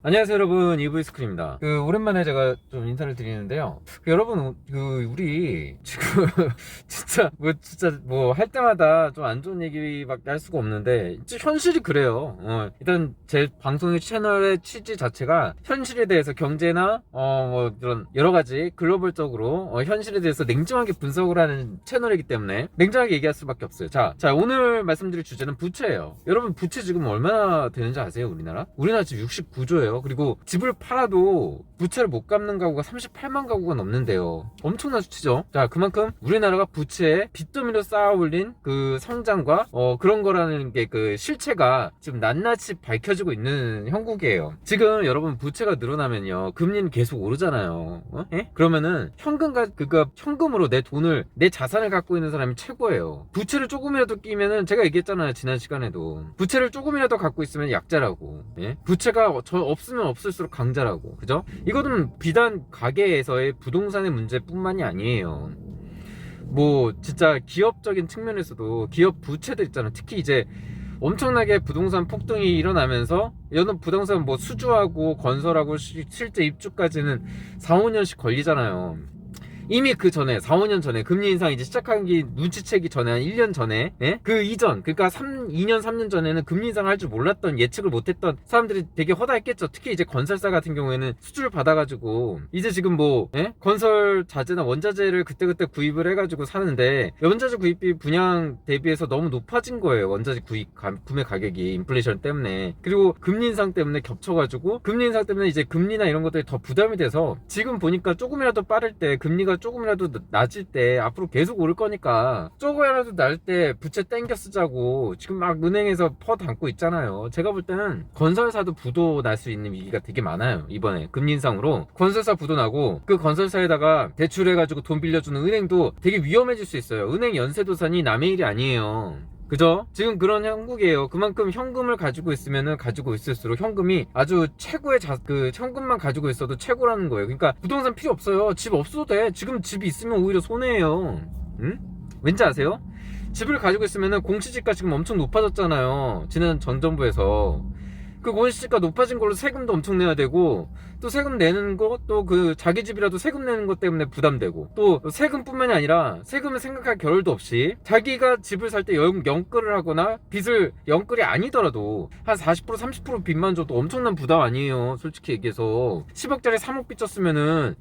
안녕하세요 여러분, 이브이스쿨입니다. 오랜만에 제가 좀 인사를 드리는데요. 여러분, 우리 지금 진짜 뭐 할 때마다 좀 안 좋은 얘기밖에 할 수가 없는데 현실이 그래요. 일단 제 방송의 채널의 취지 자체가 현실에 대해서 경제나 뭐 이런 여러 가지 글로벌적으로 현실에 대해서 냉정하게 분석을 하는 채널이기 때문에 냉정하게 얘기할 수밖에 없어요. 자, 오늘 말씀드릴 주제는 부채예요. 여러분, 부채 지금 얼마나 되는지 아세요? 우리나라 지금 69조예요. 그리고 집을 팔아도 부채를 못 갚는 가구가 38만 가구가 넘는데요. 엄청난 수치죠. 자, 그만큼 우리나라가 부채에 빚더미로 쌓아 올린 그 성장과 그런 거라는 게 그 실체가 지금 낱낱이 밝혀지고 있는 형국이에요. 지금 여러분, 부채가 늘어나면요, 금리는 계속 오르잖아요. 그러면은 현금으로 내 자산을 갖고 있는 사람이 최고예요. 부채를 조금이라도 끼면은, 제가 얘기했잖아요, 지난 시간에도. 부채를 조금이라도 갖고 있으면 약자라고. 부채가 없으면 없을수록 강자라고. 그죠? 이거는 비단 가계에서의 부동산의 문제뿐만이 아니에요. 뭐 진짜 기업적인 측면에서도 기업 부채들 있잖아. 특히 이제 엄청나게 부동산 폭등이 일어나면서 여는 부동산 뭐 수주하고 건설하고 실제 입주까지는 4, 5년씩 걸리잖아요. 이미 그 전에 4, 5년 전에 금리 인상 이제 시작하기 눈치채기 전에 한 1년 전에 그 이전, 그러니까 2년 3년 전에는 금리 인상을 할 줄 몰랐던, 예측을 못했던 사람들이 되게 허다했겠죠. 특히 이제 건설사 같은 경우에는 수주를 받아가지고 이제 지금 뭐 건설 자재나 원자재를 그때그때 구입을 해가지고 사는데, 원자재 구입비 분양 대비해서 너무 높아진 거예요. 원자재 구매 가격이 인플레이션 때문에. 그리고 금리 인상 때문에 겹쳐가지고, 금리 인상 때문에 이제 금리나 이런 것들이 더 부담이 돼서 지금 보니까 조금이라도 빠를 때, 금리가 조금이라도 낮을 때 앞으로 계속 오를 거니까 조금이라도 낮을 때 부채 땡겨 쓰자고 지금 막 은행에서 퍼담고 있잖아요. 제가 볼 때는 건설사도 부도 날 수 있는 위기가 되게 많아요. 이번에 금리 인상으로 건설사 부도 나고, 그 건설사에다가 대출해가지고 돈 빌려주는 은행도 되게 위험해질 수 있어요. 은행 연쇄도산이 남의 일이 아니에요. 그죠? 지금 그런 형국이에요. 그만큼 현금을 가지고 있으면은 가지고 있을수록 현금이 아주 최고의 현금만 가지고 있어도 최고라는 거예요. 그러니까 부동산 필요 없어요. 집 없어도 돼. 지금 집이 있으면 오히려 손해예요. 응? 왠지 아세요? 집을 가지고 있으면은 공시지가 지금 엄청 높아졌잖아요. 지난 전 정부에서. 그 공시지가 높아진 걸로 세금도 엄청 내야 되고, 또 세금 내는 거, 또 그 자기 집이라도 세금 내는 것 때문에 부담되고, 또 세금뿐만이 아니라 세금을 생각할 겨를도 없이 자기가 집을 살 때 영끌을 하거나 빚을, 영끌이 아니더라도 한 40% 30% 빚만 줘도 엄청난 부담 아니에요. 솔직히 얘기해서 10억짜리 3억 빚졌으면은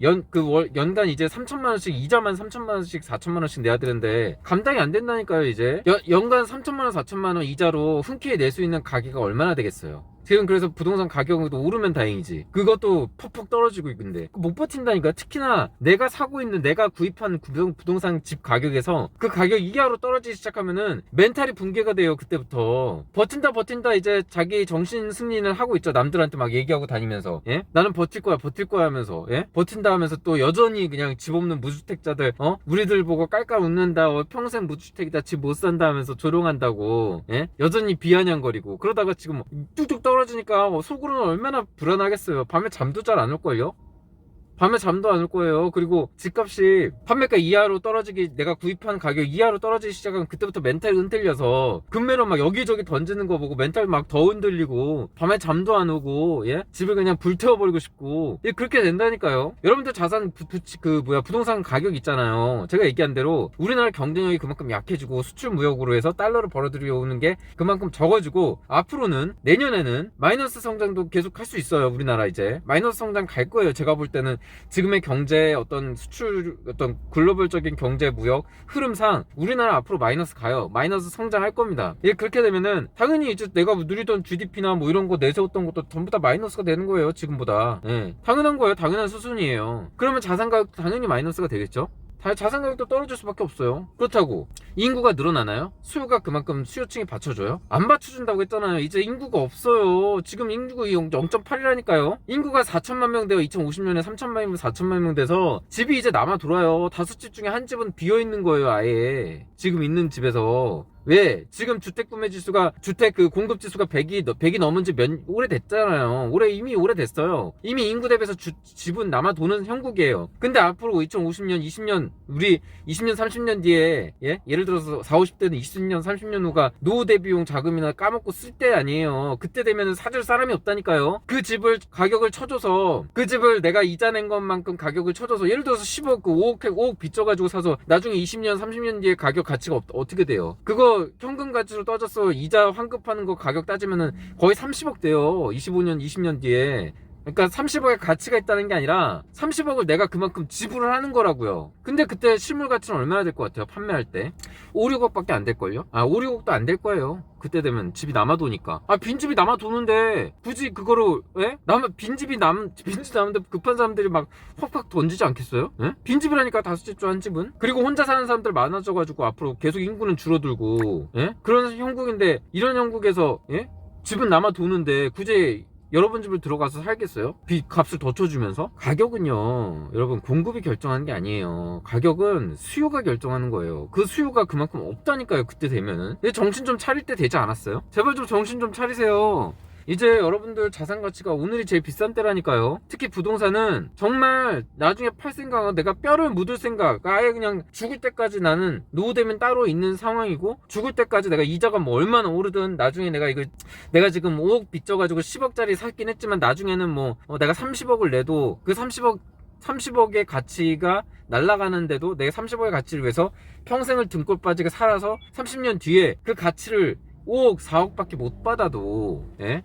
연간 이제 3천만 원씩, 이자만 3천만 원씩 4천만 원씩 내야 되는데 감당이 안 된다니까요. 이제 연간 3천만 원 4천만 원 이자로 흔쾌히 낼 수 있는 가계가 얼마나 되겠어요. 지금 그래서 부동산 가격도 오르면 다행이지, 그것도 퍽퍽 떨어지고 있는데 못 버틴다니까. 특히나 내가 구입한 부동산 집 가격에서 그 가격 이하로 떨어지기 시작하면은 멘탈이 붕괴가 돼요. 그때부터 버틴다 이제 자기 정신 승리는 하고 있죠. 남들한테 막 얘기하고 다니면서 나는 버틸 거야 하면서 버틴다 하면서 또 여전히 그냥 집 없는 무주택자들 우리들 보고 깔깔 웃는다, 평생 무주택이다, 집 못 산다 하면서 조롱한다고 여전히 비아냥거리고, 그러다가 지금 뚝뚝 떨어지니까 속으로는 얼마나 불안하겠어요. 밤에 잠도 잘 안 올걸요? 밤에 잠도 안 올 거예요. 그리고 집값이 판매가 이하로 떨어지기, 내가 구입한 가격 이하로 떨어지기 시작하면 그때부터 멘탈이 흔들려서 금매로 막 여기저기 던지는 거 보고 멘탈 막 더 흔들리고, 밤에 잠도 안 오고 집을 그냥 불태워버리고 싶고, 그렇게 된다니까요. 여러분들 자산 부동산 가격 있잖아요. 제가 얘기한 대로 우리나라 경쟁력이 그만큼 약해지고, 수출 무역으로 해서 달러를 벌어들여오는 게 그만큼 적어지고, 앞으로는 내년에는 마이너스 성장도 계속 할 수 있어요. 우리나라 이제 마이너스 성장 갈 거예요. 제가 볼 때는 지금의 경제 수출 글로벌적인 경제 무역 흐름상 우리나라 앞으로 마이너스 가요. 마이너스 성장할 겁니다. 그렇게 되면은 당연히 이제 내가 누리던 GDP나 뭐 이런 거 내세웠던 것도 전부 다 마이너스가 되는 거예요. 지금보다. 당연한 거예요. 당연한 수순이에요. 그러면 자산 가격도 당연히 마이너스가 되겠죠. 자산 가격도 떨어질 수밖에 없어요. 그렇다고 인구가 늘어나나요? 수요가 그만큼 수요층이 받쳐줘요? 안 받쳐준다고 했잖아요. 이제 인구가 없어요. 지금 인구가 0.8이라니까요. 인구가 4천만 명 돼요. 2050년에 3천만 명, 4천만 명 돼서 집이 이제 남아 돌아요. 5집 중에 한 집은 비어있는 거예요. 아예 지금 있는 집에서. 왜? 지금 주택 구매 지수가, 주택 그 공급 지수가 100이 넘은 지 오래됐잖아요. 이미 오래됐어요. 이미 인구 대비해서 집은 남아 도는 형국이에요. 근데 앞으로 2050년, 20년, 우리 20년, 30년 뒤에, 예? 예를 들어서 40, 50대는 20년, 30년 후가 노후 대비용 자금이나 까먹고 쓸 때 아니에요. 그때 되면은 사줄 사람이 없다니까요. 그 집을 가격을 쳐줘서, 그 집을 내가 이자 낸 것만큼 가격을 쳐줘서, 예를 들어서 10억, 5억 빚져가지고 사서 나중에 20년, 30년 뒤에 가격 가치가 어떻게 돼요? 그거 현금 가치로 떠져서 이자 환급하는 거 가격 따지면은 거의 30억 돼요. 25년, 20년 뒤에. 그러니까 30억의 가치가 있다는 게 아니라 30억을 내가 그만큼 지불을 하는 거라고요. 근데 그때 실물 가치는 얼마나 될 것 같아요? 판매할 때 5, 6억밖에 안 될걸요? 5, 6억도 안 될 거예요. 그때 되면 집이 남아도니까. 빈집이 남아도는데 굳이 그거로, 예? 빈집이 남는데 급한 사람들이 막 확확 던지지 않겠어요? 예? 빈집이라니까, 5집 주 한 집은. 그리고 혼자 사는 사람들 많아져가지고 앞으로 계속 인구는 줄어들고, 예? 그런 형국인데, 이런 형국에서, 예? 집은 남아도는데 굳이 여러분 집을 들어가서 살겠어요? 값을 더 쳐주면서? 가격은요, 여러분, 공급이 결정하는 게 아니에요. 가격은 수요가 결정하는 거예요. 그 수요가 그만큼 없다니까요, 그때 되면은. 정신 좀 차릴 때 되지 않았어요? 제발 좀 정신 좀 차리세요. 이제 여러분들 자산 가치가 오늘이 제일 비싼 때라니까요. 특히 부동산은 정말 나중에 팔 생각은, 내가 뼈를 묻을 생각, 아예 그냥 죽을 때까지 나는 노후되면 따로 있는 상황이고, 죽을 때까지 내가 이자가 뭐 얼마나 오르든, 나중에 내가 지금 5억 빚져가지고 10억짜리 샀긴 했지만, 나중에는 내가 30억을 내도 그 30억의 가치가 날아가는데도 내가 30억의 가치를 위해서 평생을 등골 빠지게 살아서 30년 뒤에 그 가치를 5억, 4억밖에 못 받아도, 예?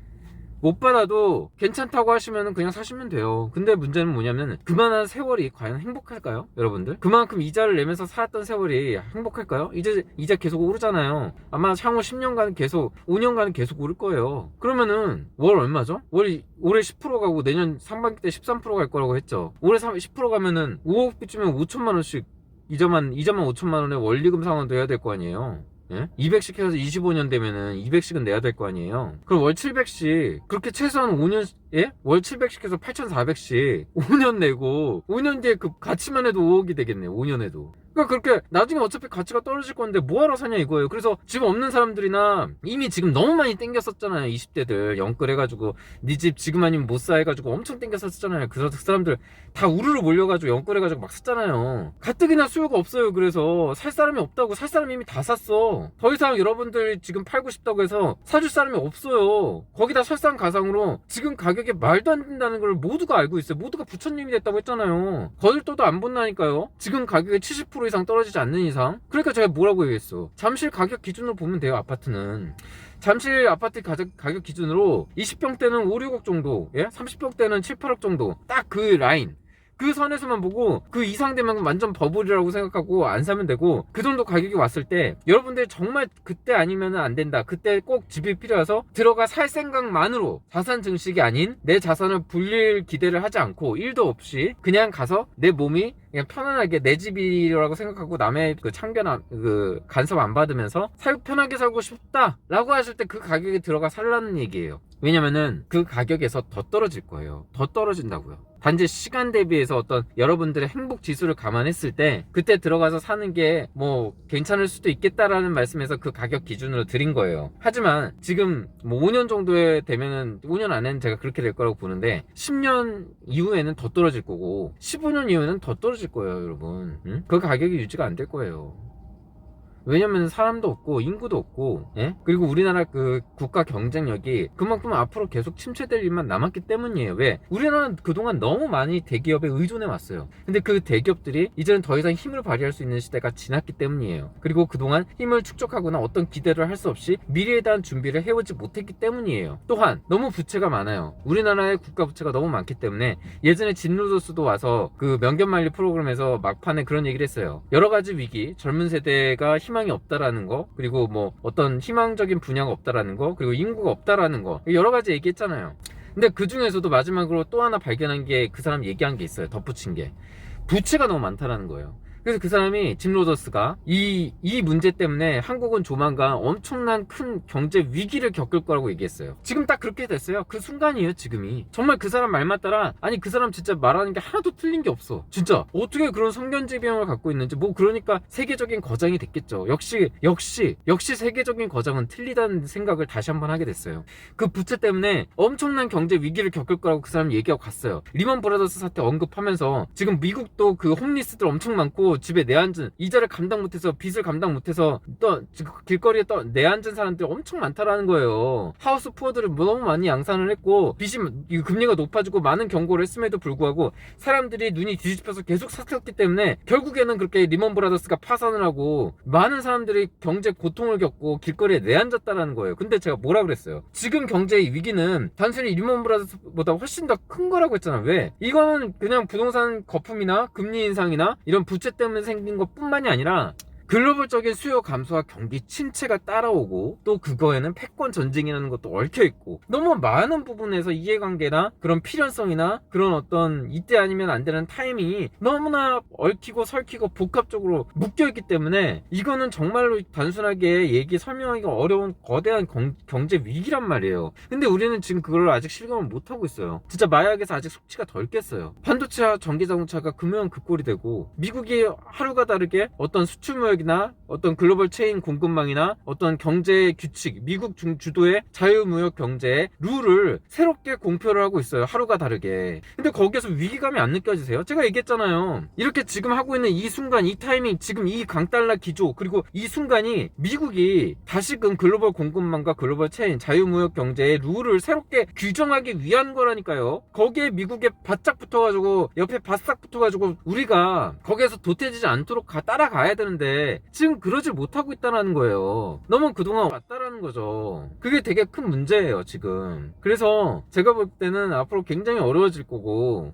못 받아도 괜찮다고 하시면 그냥 사시면 돼요. 근데 문제는 뭐냐면, 그만한 세월이 과연 행복할까요? 여러분들? 그만큼 이자를 내면서 살았던 세월이 행복할까요? 이제 이자 계속 오르잖아요. 아마 향후 10년간 계속, 5년간은 계속 오를 거예요. 그러면은 월 얼마죠? 올해 10% 가고 내년 상반기 때 13% 갈 거라고 했죠. 올해 10% 가면은 5억 빚주면 5천만 원씩 이자만 5천만 원에 원리금 상환도 해야 될 거 아니에요. 예? 200씩 해서 25년 되면은 200씩은 내야 될 거 아니에요. 그럼 월 700씩, 그렇게 최소한 5년, 예? 월 700씩 해서 8,400씩 5년 내고, 5년 뒤에 그 가치만 해도 5억이 되겠네요. 5년에도. 그러니까 그렇게 나중에 어차피 가치가 떨어질 건데 뭐하러 사냐 이거예요. 그래서 집 없는 사람들이나, 이미 지금 너무 많이 땡겼었잖아요. 20대들 영끌 해가지고 네 집 지금 아니면 못 사 해가지고 엄청 땡겼었잖아요. 그 사람들 다 우르르 몰려가지고 영끌 해가지고 막 샀잖아요. 가뜩이나 수요가 없어요. 그래서 살 사람이 없다고. 살 사람이 이미 다 샀어. 더 이상 여러분들 지금 팔고 싶다고 해서 사줄 사람이 없어요. 거기다 설상가상으로 지금 가격이 말도 안 된다는 걸 모두가 알고 있어요. 모두가 부처님이 됐다고 했잖아요. 거들떠도 안 본다니까요. 지금 가격이 70% 이상 떨어지지 않는 이상. 그러니까 제가 뭐라고 얘기했어. 잠실 가격 기준으로 보면 돼요. 아파트는 잠실 아파트 가격 기준으로 20평대는 5, 6억 정도, 예? 30평대는 7, 8억 정도. 딱 그 라인, 그 선에서만 보고, 그 이상 되면 완전 버블이라고 생각하고 안 사면 되고, 그 정도 가격이 왔을 때 여러분들 정말 그때 아니면 안 된다, 그때 꼭 집이 필요해서 들어가 살 생각만으로, 자산 증식이 아닌 내 자산을 불릴 기대를 하지 않고, 일도 없이 그냥 가서 내 몸이 그냥 편안하게 내 집이라고 생각하고 남의 그 참견, 간섭 안 받으면서 편하게 살고 싶다 라고 하실 때 그 가격에 들어가 살라는 얘기예요. 왜냐면은 그 가격에서 더 떨어질 거예요. 더 떨어진다고요. 단지 시간 대비해서 어떤 여러분들의 행복 지수를 감안했을 때 그때 들어가서 사는 게 괜찮을 수도 있겠다라는 말씀에서 그 가격 기준으로 드린 거예요. 하지만 지금 5년 정도에 되면은, 5년 안에는 제가 그렇게 될 거라고 보는데, 10년 이후에는 더 떨어질 거고 15년 이후에는 더 떨어질 거예요, 여러분. 응? 그 가격이 유지가 안 될 거예요. 왜냐면 사람도 없고 인구도 없고, 예? 그리고 우리나라 그 국가 경쟁력이 그만큼 앞으로 계속 침체될 일만 남았기 때문이에요. 왜? 우리나라는 그동안 너무 많이 대기업에 의존해 왔어요. 근데 그 대기업들이 이제는 더 이상 힘을 발휘할 수 있는 시대가 지났기 때문이에요. 그리고 그동안 힘을 축적하거나 어떤 기대를 할 수 없이 미래에 대한 준비를 해오지 못했기 때문이에요. 또한 너무 부채가 많아요. 우리나라의 국가 부채가 너무 많기 때문에, 예전에 진로저스도 와서 그 명견만리 프로그램에서 막판에 그런 얘기를 했어요. 여러 가지 위기, 젊은 세대가 희망이 없다라는 거, 그리고 어떤 희망적인 분야가 없다라는 거, 그리고 인구가 없다라는 거, 여러 가지 얘기했잖아요. 근데 그 중에서도 마지막으로 또 하나 발견한 게, 그 사람 얘기한 게 있어요. 덧붙인 게, 부채가 너무 많다라는 거예요. 그래서 그 사람이 짐 로저스가 이 문제 때문에 한국은 조만간 엄청난 큰 경제 위기를 겪을 거라고 얘기했어요. 지금 딱 그렇게 됐어요. 그 순간이에요 지금이. 정말 그 사람 말만 따라, 아니 그 사람 진짜 말하는 게 하나도 틀린 게 없어. 진짜 어떻게 그런 성견지병을 갖고 있는지. 뭐 그러니까 세계적인 거장이 됐겠죠. 역시 세계적인 거장은 틀리다는 생각을 다시 한번 하게 됐어요. 그 부채 때문에 엄청난 경제 위기를 겪을 거라고 그 사람 얘기하고 갔어요. 리먼 브라더스 사태 언급하면서 지금 미국도 그 홈리스들 엄청 많고 집에 내앉은, 이자를 감당 못해서, 빚을 감당 못해서 또 길거리에 또 내앉은 사람들이 엄청 많다라는 거예요. 하우스 푸어들을 너무 많이 양산을 했고, 빚이 금리가 높아지고 많은 경고를 했음에도 불구하고 사람들이 눈이 뒤집혀서 계속 샀었기 때문에 결국에는 그렇게 리먼 브라더스가 파산을 하고 많은 사람들이 경제 고통을 겪고 길거리에 내앉았다라는 거예요. 근데 제가 뭐라 그랬어요? 지금 경제의 위기는 단순히 리먼 브라더스보다 훨씬 더 큰 거라고 했잖아. 왜? 이거는 그냥 부동산 거품이나 금리 인상이나 이런 부채 때문에 생긴 것 뿐만이 아니라 글로벌적인 수요 감소와 경기 침체가 따라오고, 또 그거에는 패권 전쟁이라는 것도 얽혀있고, 너무 많은 부분에서 이해관계나 그런 필연성이나 그런 어떤 이때 아니면 안 되는 타이밍이 너무나 얽히고 설키고 복합적으로 묶여있기 때문에 이거는 정말로 단순하게 설명하기가 어려운 거대한 경제 위기란 말이에요. 근데 우리는 지금 그걸 아직 실감을 못하고 있어요. 진짜 마약에서 아직 속치가 덜 깼어요. 반도체와 전기자동차가 금연 급골이 되고, 미국이 하루가 다르게 어떤 수출무역 나 어떤 글로벌 체인 공급망이나 어떤 경제 규칙, 미국 주도의 자유무역 경제의 룰을 새롭게 공표를 하고 있어요. 하루가 다르게. 근데 거기에서 위기감이 안 느껴지세요? 제가 얘기했잖아요. 이렇게 지금 하고 있는 이 순간, 이 타이밍, 지금 이 강달러 기조, 그리고 이 순간이 미국이 다시금 글로벌 공급망과 글로벌 체인, 자유무역 경제의 룰을 새롭게 규정하기 위한 거라니까요. 거기에 미국에 바짝 붙어가지고, 옆에 바싹 붙어가지고 우리가 거기에서 도태지지 않도록 따라가야 되는데 지금 그러지 못하고 있다는 거예요. 너무 그동안 왔다라는 거죠. 그게 되게 큰 문제예요 지금. 그래서 제가 볼 때는 앞으로 굉장히 어려워질 거고,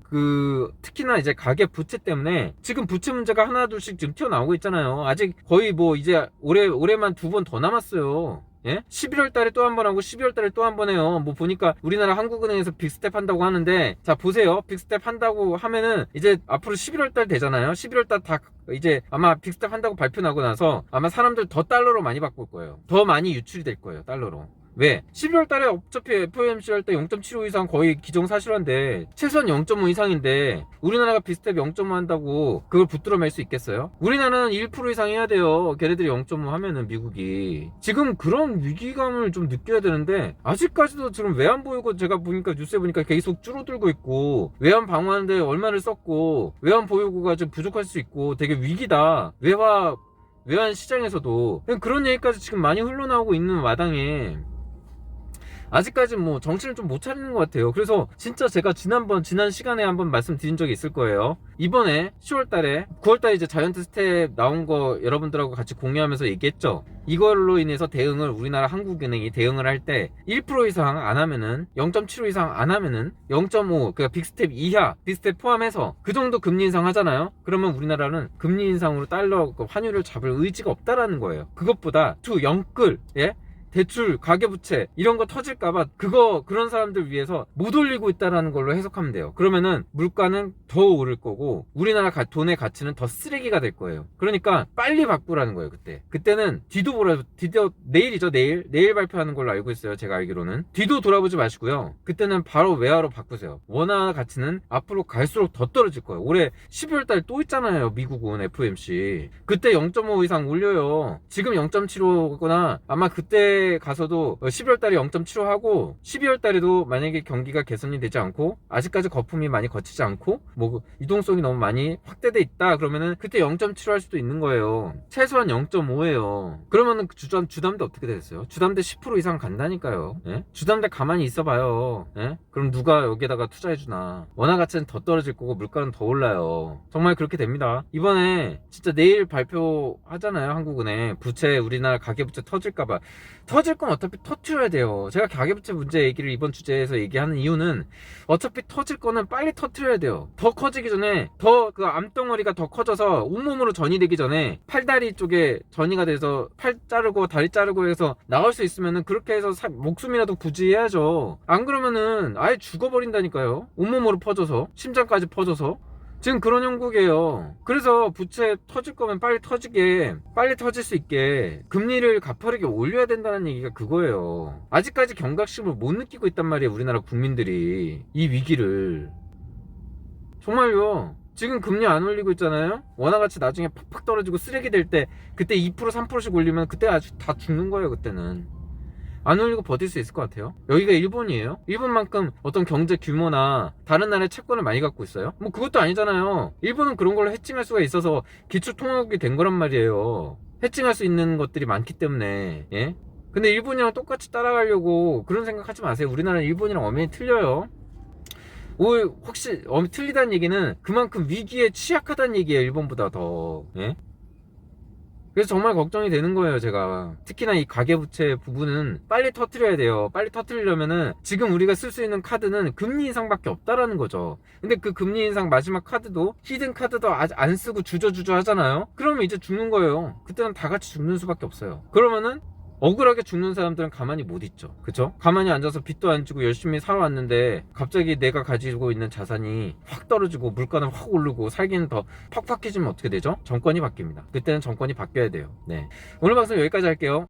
특히나 이제 가계 부채 때문에 지금 부채 문제가 하나 둘씩 지금 튀어나오고 있잖아요. 아직 거의 뭐 이제 올해만 2번 더 남았어요. 예? 11월 달에 또 한 번 하고 12월 달에 또 한 번 해요. 뭐 보니까 우리나라 한국은행에서 빅스텝 한다고 하는데, 자 보세요. 빅스텝 한다고 하면은 이제 앞으로 11월 달 되잖아요. 11월 달 다 이제 아마 빅스텝 한다고 발표 나고 나서 아마 사람들 더 달러로 많이 바꿀 거예요. 더 많이 유출이 될 거예요. 달러로. 왜? 12월 달에 어차피 FOMC 할 때 0.75 이상 거의 기정사실화인데, 최소한 0.5 이상인데 우리나라가 빅스텝 0.5 한다고 그걸 붙들어 맬 수 있겠어요? 우리나라는 1% 이상 해야 돼요. 걔네들이 0.5 하면은 미국이. 지금 그런 위기감을 좀 느껴야 되는데 아직까지도 지금 외환 보유고, 제가 보니까 뉴스에 보니까 계속 줄어들고 있고, 외환 방어하는데 얼마를 썼고, 외환 보유고가 좀 부족할 수 있고 되게 위기다. 외환 시장에서도 그런 얘기까지 지금 많이 흘러나오고 있는 마당에 아직까지 뭐 정신을 좀 못 차리는 것 같아요. 그래서 진짜 제가 지난 시간에 한번 말씀드린 적이 있을 거예요. 이번에 10월달에 9월달에 이제 자이언트 스텝 나온 거 여러분들하고 같이 공유하면서 얘기했죠. 이걸로 인해서 대응을 우리나라 한국은행이 대응을 할 때 1% 이상 안 하면은, 0.75 이상 안 하면은 0.5, 그러니까 빅스텝 이하, 빅스텝 포함해서 그 정도 금리 인상 하잖아요. 그러면 우리나라는 금리 인상으로 달러 환율을 잡을 의지가 없다라는 거예요. 그것보다 영끌, 예? 대출, 가계부채 이런 거 터질까봐 그런 사람들 위해서 못 올리고 있다라는 걸로 해석하면 돼요. 그러면은 물가는 더 오를 거고 우리나라 돈의 가치는 더 쓰레기가 될 거예요. 그러니까 빨리 바꾸라는 거예요. 그때는 드디어 내일이죠. 내일 발표하는 걸로 알고 있어요. 제가 알기로는. 뒤도 돌아보지 마시고요. 그때는 바로 외화로 바꾸세요. 원화 가치는 앞으로 갈수록 더 떨어질 거예요. 올해 12월 달에 또 있잖아요. 미국은 FOMC. 그때 0.5 이상 올려요. 지금 0.75거나 아마 그때 가서도 12월 달에 0.75 하고 12월 달에도 만약에 경기가 개선이 되지 않고 아직까지 거품이 많이 거치지 않고 뭐 유동성이 너무 많이 확대돼 있다 그러면은 그때 0.75 할 수도 있는 거예요. 최소한 0.5예요. 그러면은 주담대 어떻게 됐어요? 주담대 10% 이상 간다니까요. 예? 주담대 가만히 있어봐요. 예? 그럼 누가 여기에다가 투자해주나? 원화 가치는 더 떨어질 거고 물가는 더 올라요. 정말 그렇게 됩니다. 이번에 진짜 내일 발표하잖아요. 한국은행 부채, 우리나라 가계부채 터질까봐. 터질 건 어차피 터트려야 돼요. 제가 가계부채 문제 얘기를 이번 주제에서 얘기하는 이유는 어차피 터질 거는 빨리 터트려야 돼요. 더 커지기 전에, 더 그 암덩어리가 더 커져서 온몸으로 전이 되기 전에 팔다리 쪽에 전이가 돼서 팔 자르고 다리 자르고 해서 나올 수 있으면은 그렇게 해서 목숨이라도 부지해야죠. 안 그러면은 아예 죽어버린다니까요. 온몸으로 퍼져서 심장까지 퍼져서. 지금 그런 형국이에요. 그래서 부채 터질 거면 빨리 터지게, 빨리 터질 수 있게 금리를 가파르게 올려야 된다는 얘기가 그거예요. 아직까지 경각심을 못 느끼고 있단 말이에요, 우리나라 국민들이. 이 위기를. 정말요. 지금 금리 안 올리고 있잖아요. 원화가치 나중에 팍팍 떨어지고 쓰레기 될 때 그때 2% 3%씩 올리면 그때 아주 다 죽는 거예요. 그때는 안 올리고 버틸 수 있을 것 같아요. 여기가 일본이에요? 일본만큼 어떤 경제 규모나 다른 나라의 채권을 많이 갖고 있어요? 뭐 그것도 아니잖아요. 일본은 그런 걸로 해칭할 수가 있어서 기초통화국이 된 거란 말이에요. 해칭할 수 있는 것들이 많기 때문에. 예? 근데 일본이랑 똑같이 따라가려고 그런 생각하지 마세요. 우리나라는 일본이랑 엄연히 틀려요. 확실히 틀리다는 얘기는 그만큼 위기에 취약하다는 얘기예요. 일본보다 더. 예? 그래서 정말 걱정이 되는 거예요. 제가 특히나 이 가계부채 부분은 빨리 터트려야 돼요. 빨리 터트리려면은 지금 우리가 쓸 수 있는 카드는 금리 인상밖에 없다라는 거죠. 근데 그 금리 인상 마지막 카드도 히든 카드도 아직 안 쓰고 주저주저 하잖아요. 그러면 이제 죽는 거예요. 그때는 다 같이 죽는 수밖에 없어요. 그러면은 억울하게 죽는 사람들은 가만히 못 있죠. 그쵸? 가만히 앉아서 빚도 안 지고 열심히 살아왔는데 갑자기 내가 가지고 있는 자산이 확 떨어지고 물가는 확 오르고 살기는 더 팍팍해지면 어떻게 되죠? 정권이 바뀝니다. 그때는 정권이 바뀌어야 돼요. 네. 오늘 방송 여기까지 할게요.